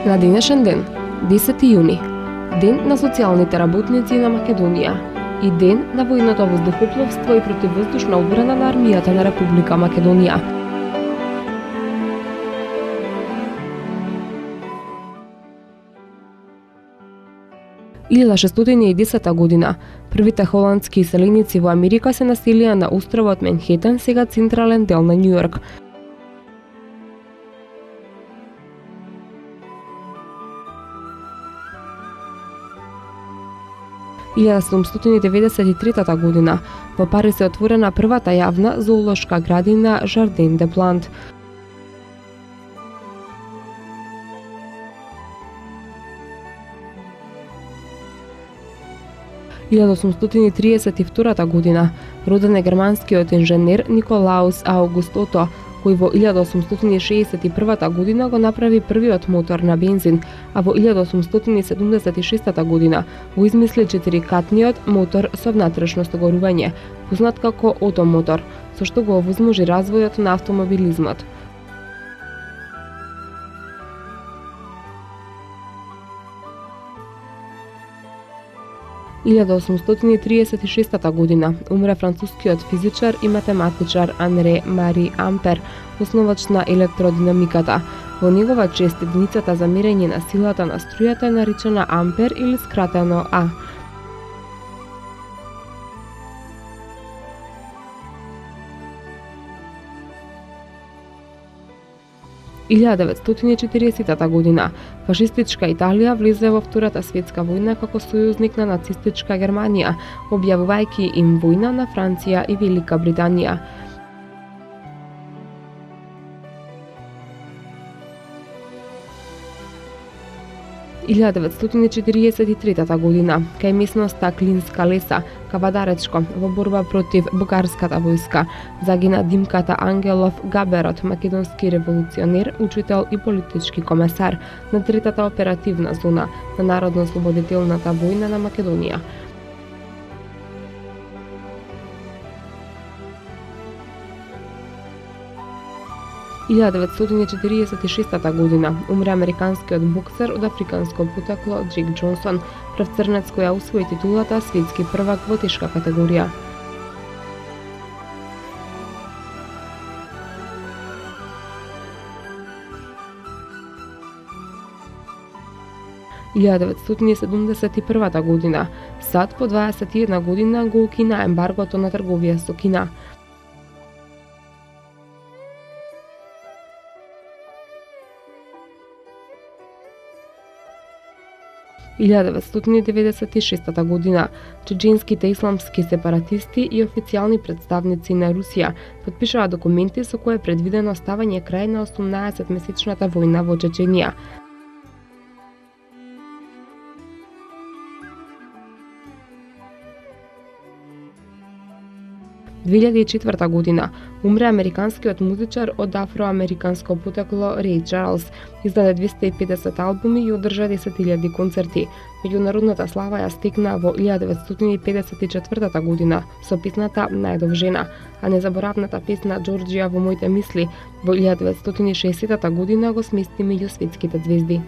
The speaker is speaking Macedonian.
На денешен ден, 10 јуни, ден на социјалните работници на Македонија и ден на војното воздухопловство и противвоздушна одбрана на армијата на Република Македонија. И 1610 година, првите холандски иселеници во Америка се населија на островот Менхетен, сега централен дел на Њујорк. И 1793 година, во Париз е отворена првата јавна зоолошка градина Жардин де Плант. И 1832 година, роден е германскиот инженер Николаус Аугуст Ото, кој во 1861 година го направи првиот мотор на бензин, а во 1876 година го измисли 4-катниот мотор со внатрешно согорување, познат како Ото-мотор, со што го овозможи развојот на автомобилизмот. И 1836 година умре францускиот физичар и математичар Анре Мари Ампер, основач на електродинамиката. Во негова чест единицата за мерење на силата на струјата е наричана ампер или скратено А. И 1940 година, фашистичка Италија влезе во Втората светска војна како сојузник на нацистичка Германија, објавувајќи им војна на Франција и Велика Британија. И 1943 година, кај местноста Клинска леса, Кавадаречко, во борба против бугарската војска, загина Димката Ангелов Габерот, македонски револуционер, учител и политички комесар на третата оперативна зона на Народно-ослободителната војна на Македонија. И 1946 година умре американскиот боксер од африканско потекло Джек Џонсон, прв црнец кој ја усвои титулата светски првак во тешка категорија. И 1971 година, САД по 21 година го укина ембаргото на трговија со Кина. И 1996 година, чеченските исламски сепаратисти и официјални представници на Русија потпишаа документи со кои е предвидено ставање крај на 18-месечната војна во Чеченија. В 2004 година умре американскиот музичар од афроамериканско потекло Реј Чарлс, издаде 250 албуми и одржа 10.000 концерти. Меѓународната слава ја стекна во 1954 година со песната Најдов жена, а незаборавната песна Џорџија во моите мисли во 1960 година го смести меѓу светските звезди.